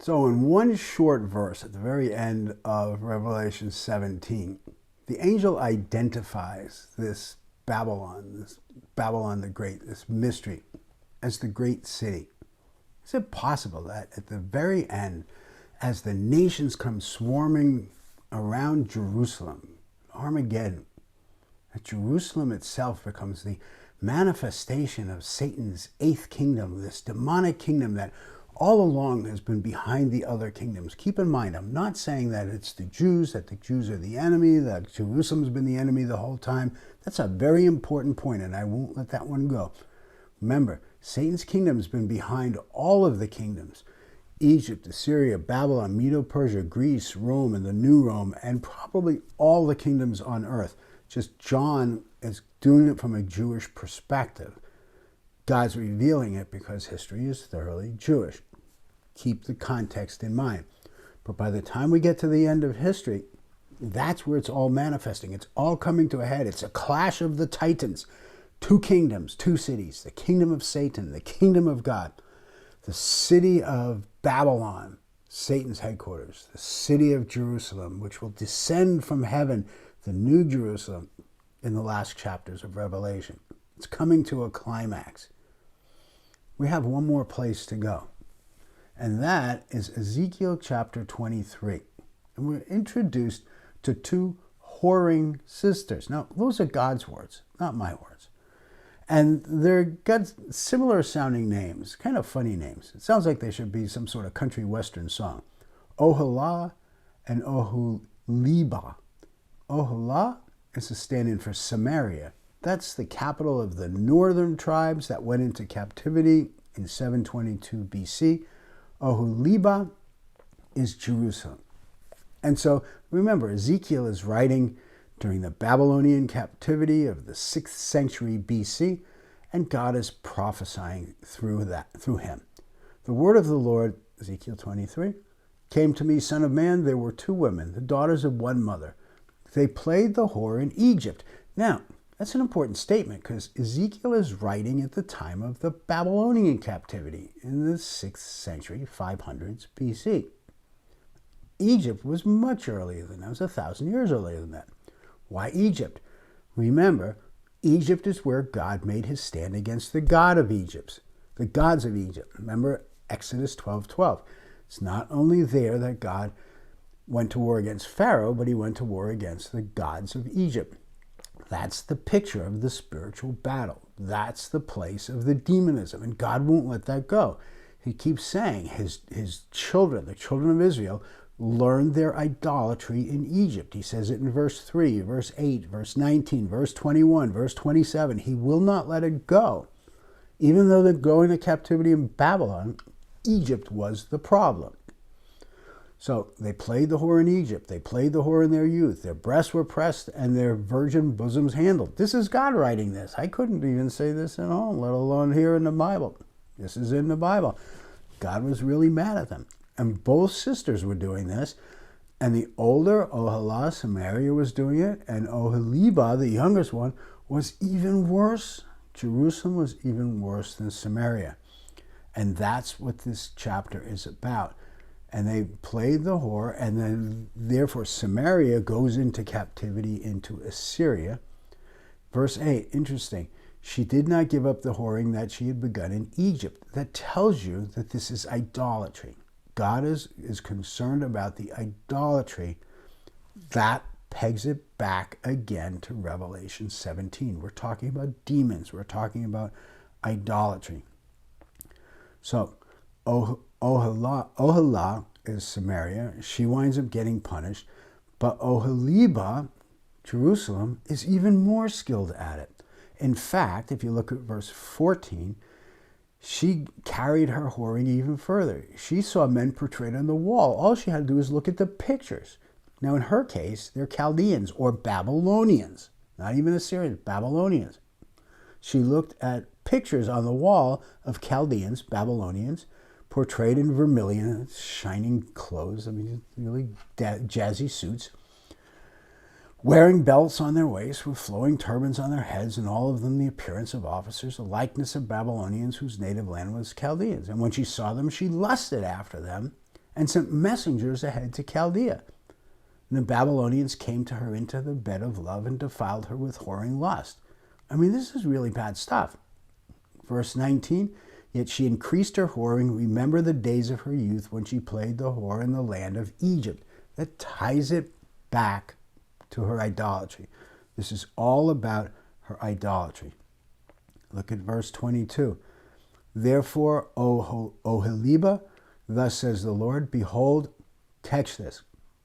So in one short verse at the very end of Revelation 17, the angel identifies this Babylon the Great, this mystery, as the great city. Is it possible that at the very end, as the nations come swarming around Jerusalem, Armageddon, that Jerusalem itself becomes the manifestation of Satan's eighth kingdom, this demonic kingdom that all along has been behind the other kingdoms? Keep in mind, I'm not saying that it's the Jews, that the Jews are the enemy, that Jerusalem's been the enemy the whole time. That's a very important point, and I won't let that one go. Remember, Satan's kingdom's been behind all of the kingdoms. Egypt, Assyria, Babylon, Medo-Persia, Greece, Rome, and the New Rome, and probably all the kingdoms on earth. Just John is doing it from a Jewish perspective. God's revealing it because history is thoroughly Jewish. Keep the context in mind. But by the time we get to the end of history, that's where it's all manifesting. It's all coming to a head. It's a clash of the titans. Two kingdoms, two cities. The kingdom of Satan, the kingdom of God. The city of Babylon, Satan's headquarters. The city of Jerusalem, which will descend from heaven, the new Jerusalem, in the last chapters of Revelation. It's coming to a climax. We have one more place to go, and that is Ezekiel chapter 23. And we're introduced to two whoring sisters. Now, those are God's words, not my words. And they're got similar sounding names, kind of funny names. It sounds like they should be some sort of country western song. Ohola and Oholibah. Ohola is a stand-in for Samaria. That's the capital of the northern tribes that went into captivity in 722 BC. Oholibah is Jerusalem. And so remember, Ezekiel is writing during the Babylonian captivity of the 6th century BC, and God is prophesying through him. The word of the Lord, Ezekiel 23, came to me, son of man, there were two women, the daughters of one mother. They played the whore in Egypt. Now, that's an important statement because Ezekiel is writing at the time of the Babylonian captivity in the 6th century, 500s BC. Egypt was much earlier than that. It was 1,000 years earlier than that. Why Egypt? Remember, Egypt is where God made his stand against the god of Egypt, the gods of Egypt. Remember Exodus 12:12. It's not only there that God went to war against Pharaoh, but he went to war against the gods of Egypt. That's the picture of the spiritual battle. That's the place of the demonism, and God won't let that go. He keeps saying his children, the children of Israel, learned their idolatry in Egypt. He says it in verse 3, verse 8, verse 19, verse 21, verse 27. He will not let it go. Even though they're going to captivity in Babylon, Egypt was the problem. So they played the whore in Egypt. They played the whore in their youth. Their breasts were pressed and their virgin bosoms handled. This is God writing this. I couldn't even say this at home, let alone here in the Bible. This is in the Bible. God was really mad at them. And both sisters were doing this. And the older Ohola, Samaria, was doing it. And Oholibah, the youngest one, was even worse. Jerusalem was even worse than Samaria. And that's what this chapter is about. And they played the whore, and then therefore Samaria goes into captivity into Assyria. Verse 8, interesting. She did not give up the whoring that she had begun in Egypt. That tells you that this is idolatry. God is concerned about the idolatry. That pegs it back again to Revelation 17. We're talking about demons. We're talking about idolatry. So, Ohola is Samaria. She winds up getting punished. But Oholibah, Jerusalem, is even more skilled at it. In fact, if you look at verse 14, she carried her whoring even further. She saw men portrayed on the wall. All she had to do was look at the pictures. Now, in her case, they're Chaldeans or Babylonians. Not even Assyrians, Babylonians. She looked at pictures on the wall of Chaldeans, Babylonians, portrayed in vermilion, shining clothes, really jazzy suits, wearing belts on their waists with flowing turbans on their heads, and all of them the appearance of officers, the likeness of Babylonians whose native land was Chaldeans. And when she saw them, she lusted after them, and sent messengers ahead to Chaldea. And the Babylonians came to her into the bed of love and defiled her with whoring lust. I mean, this is really bad stuff. Verse 19, yet she increased her whoring. Remember the days of her youth when she played the whore in the land of Egypt. That ties it back to her idolatry. This is all about her idolatry. Look at verse 22. Therefore, O Oholibah, thus says the Lord, behold, catch this,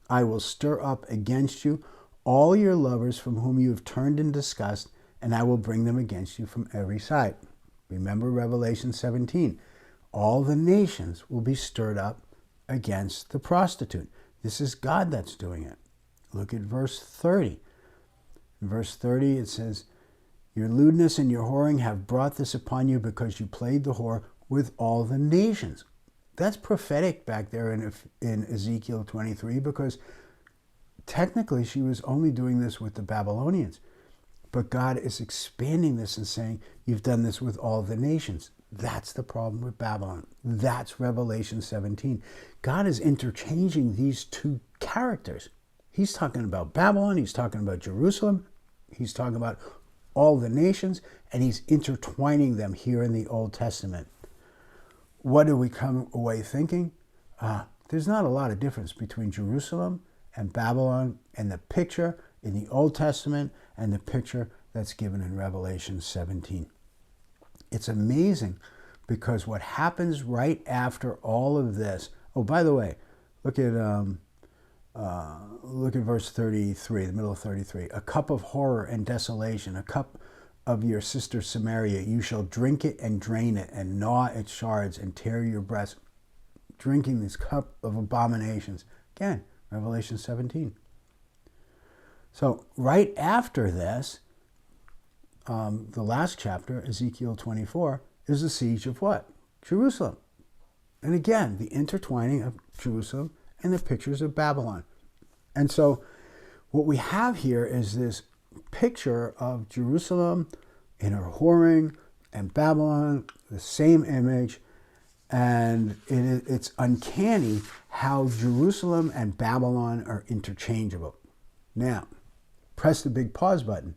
I will stir up against you all your lovers from whom you have turned in disgust, and I will bring them against you from every side. Remember Revelation 17. All the nations will be stirred up against the prostitute. This is God that's doing it. Look at verse 30. In verse 30 it says, your lewdness and your whoring have brought this upon you because you played the whore with all the nations. That's prophetic back there in Ezekiel 23, because technically she was only doing this with the Babylonians. But God is expanding this and saying, you've done this with all the nations. That's the problem with Babylon. That's Revelation 17. God is interchanging these two characters. He's talking about Babylon, he's talking about Jerusalem, he's talking about all the nations, and he's intertwining them here in the Old Testament. What do we come away thinking? There's not a lot of difference between Jerusalem and Babylon and the picture in the Old Testament and the picture that's given in Revelation 17. It's amazing, because what happens right after all of this, oh, by the way, look at verse 33, the middle of 33. A cup of horror and desolation, a cup of your sister Samaria. You shall drink it and drain it and gnaw its shards and tear your breast. Drinking this cup of abominations. Again, Revelation 17. So right after this, the last chapter, Ezekiel 24, is the siege of what? Jerusalem. And again, the intertwining of Jerusalem and the pictures of Babylon. And so what we have here is this picture of Jerusalem in her whoring and Babylon, the same image. And it's uncanny how Jerusalem and Babylon are interchangeable. Now, press the big pause button.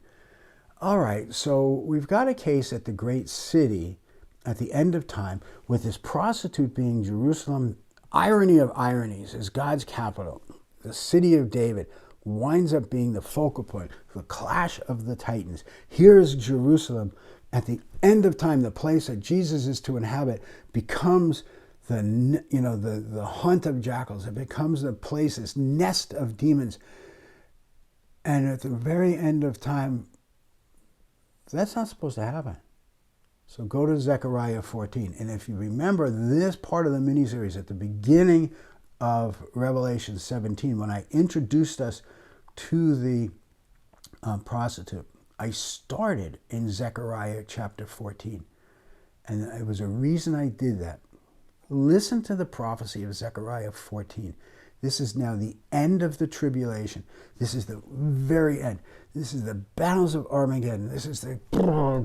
All right, so we've got a case at the great city at the end of time with this prostitute being Jerusalem. Irony of ironies, is God's capital. The city of David winds up being the focal point, the clash of the titans. Here's Jerusalem at the end of time, the place that Jesus is to inhabit becomes the haunt of jackals. It becomes the place, this nest of demons. And at the very end of time, that's not supposed to happen. So go to Zechariah 14. And if you remember this part of the miniseries at the beginning of Revelation 17, when I introduced us to the prostitute, I started in Zechariah chapter 14. And it was a reason I did that. Listen to the prophecy of Zechariah 14. This is now the end of the tribulation. This is the very end. This is the battles of Armageddon. This is the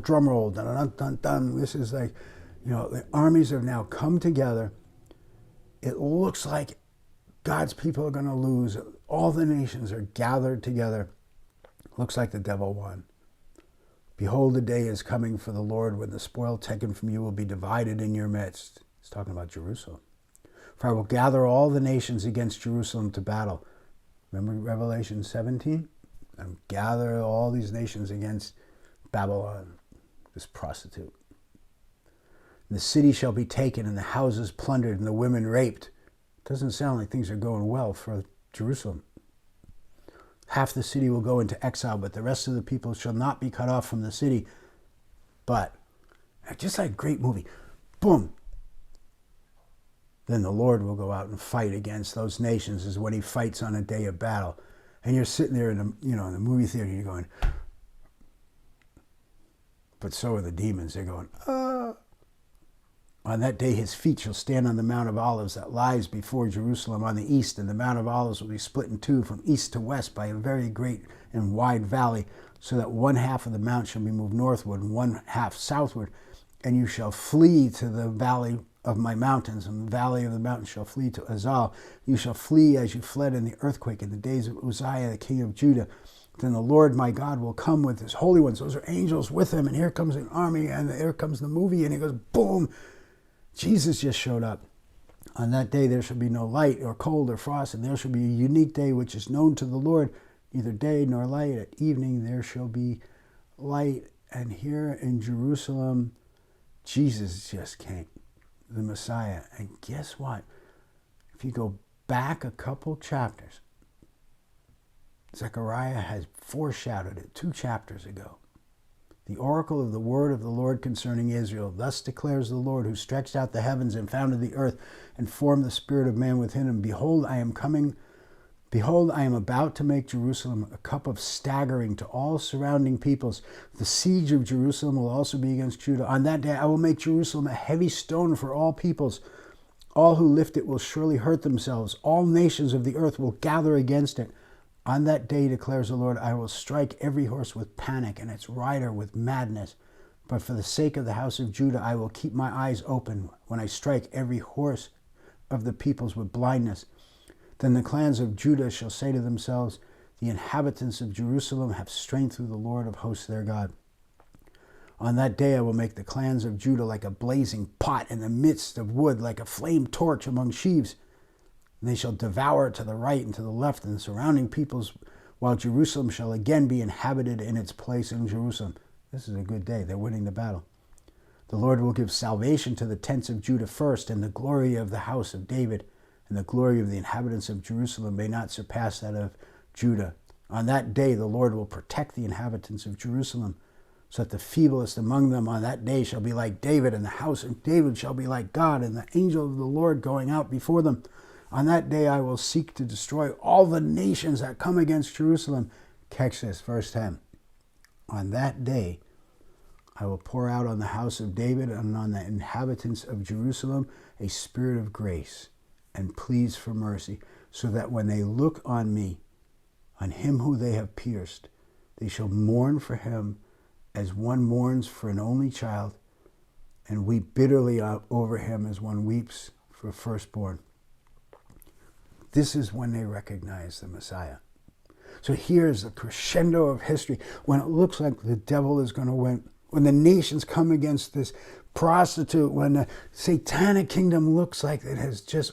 drum roll. Dun, dun, dun, dun. This is like, the armies have now come together. It looks like God's people are going to lose. All the nations are gathered together. Looks like the devil won. Behold, the day is coming for the Lord when the spoil taken from you will be divided in your midst. He's talking about Jerusalem. For I will gather all the nations against Jerusalem to battle. Remember Revelation 17? And gather all these nations against Babylon, this prostitute. The city shall be taken and the houses plundered and the women raped. Doesn't sound like things are going well for Jerusalem. Half the city will go into exile, but the rest of the people shall not be cut off from the city. But, just like a great movie, boom. Then the Lord will go out and fight against those nations, is when he fights on a day of battle. And you're sitting there in the movie theater, you're going, but so are the demons. They're going, On that day his feet shall stand on the Mount of Olives that lies before Jerusalem on the east, and the Mount of Olives will be split in two from east to west by a very great and wide valley, so that one half of the mount shall be moved northward and one half southward, and you shall flee to the valley of my mountains, and the valley of the mountains shall flee to Azal. You shall flee as you fled in the earthquake in the days of Uzziah, the king of Judah. Then the Lord my God will come with his holy ones. Those are angels with him, and here comes an army, and here comes the movie, and he goes, boom, Jesus just showed up. On that day there shall be no light or cold or frost, and there shall be a unique day which is known to the Lord, neither day nor light. At evening there shall be light. And here in Jerusalem, Jesus just came, the Messiah. And guess what? If you go back a couple chapters, Zechariah has foreshadowed it 2 chapters ago. The oracle of the word of the Lord concerning Israel. Thus declares the Lord, who stretched out the heavens and founded the earth and formed the spirit of man within him. Behold, I am coming. Behold, I am about to make Jerusalem a cup of staggering to all surrounding peoples. The siege of Jerusalem will also be against Judah. On that day I will make Jerusalem a heavy stone for all peoples. All who lift it will surely hurt themselves. All nations of the earth will gather against it. On that day, declares the Lord, I will strike every horse with panic and its rider with madness. But for the sake of the house of Judah, I will keep my eyes open when I strike every horse of the peoples with blindness. Then the clans of Judah shall say to themselves, the inhabitants of Jerusalem have strength through the Lord of hosts their God. On that day I will make the clans of Judah like a blazing pot in the midst of wood, like a flame torch among sheaves. And they shall devour to the right and to the left and the surrounding peoples, while Jerusalem shall again be inhabited in its place in Jerusalem. This is a good day. They're winning the battle. The Lord will give salvation to the tents of Judah first, and the glory of the house of David, and the glory of the inhabitants of Jerusalem may not surpass that of Judah. On that day the Lord will protect the inhabitants of Jerusalem, so that the feeblest among them on that day shall be like David, and the house of David shall be like God, and the angel of the Lord going out before them. On that day I will seek to destroy all the nations that come against Jerusalem. Catch this, verse 10. On that day I will pour out on the house of David and on the inhabitants of Jerusalem a spirit of grace and pleas for mercy, so that when they look on me, on him who they have pierced, they shall mourn for him as one mourns for an only child, and weep bitterly over him as one weeps for a firstborn. This is when they recognize the Messiah. So here's the crescendo of history, when it looks like the devil is going to win, when the nations come against this prostitute, when the satanic kingdom looks like it has just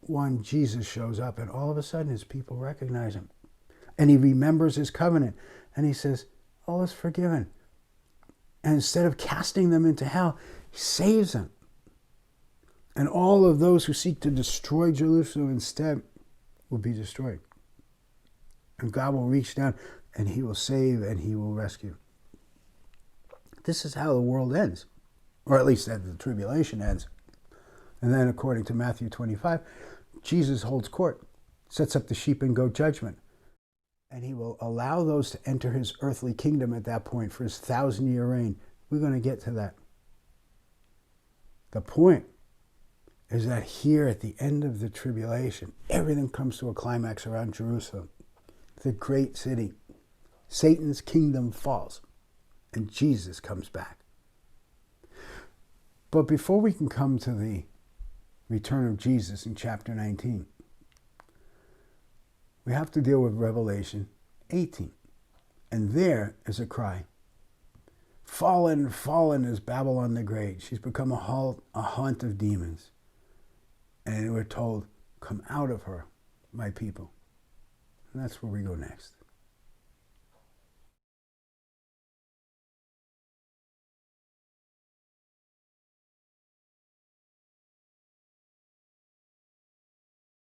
won. Jesus shows up, and all of a sudden his people recognize him. And he remembers his covenant, and he says, all is forgiven. And instead of casting them into hell, he saves them. And all of those who seek to destroy Jerusalem instead will be destroyed. And God will reach down, and he will save, and he will rescue. This is how the world ends, or at least that the tribulation ends. And then according to Matthew 25, Jesus holds court, sets up the sheep and goat judgment. And he will allow those to enter his earthly kingdom at that point for his 1,000-year reign. We're going to get to that. The point is that here at the end of the tribulation, everything comes to a climax around Jerusalem, the great city. Satan's kingdom falls, and Jesus comes back. But before we can come to the return of Jesus in chapter 19, we have to deal with Revelation 18. And there is a cry. Fallen, fallen is Babylon the Great. She's become a haunt of demons. And we're told, come out of her, my people. And that's where we go next.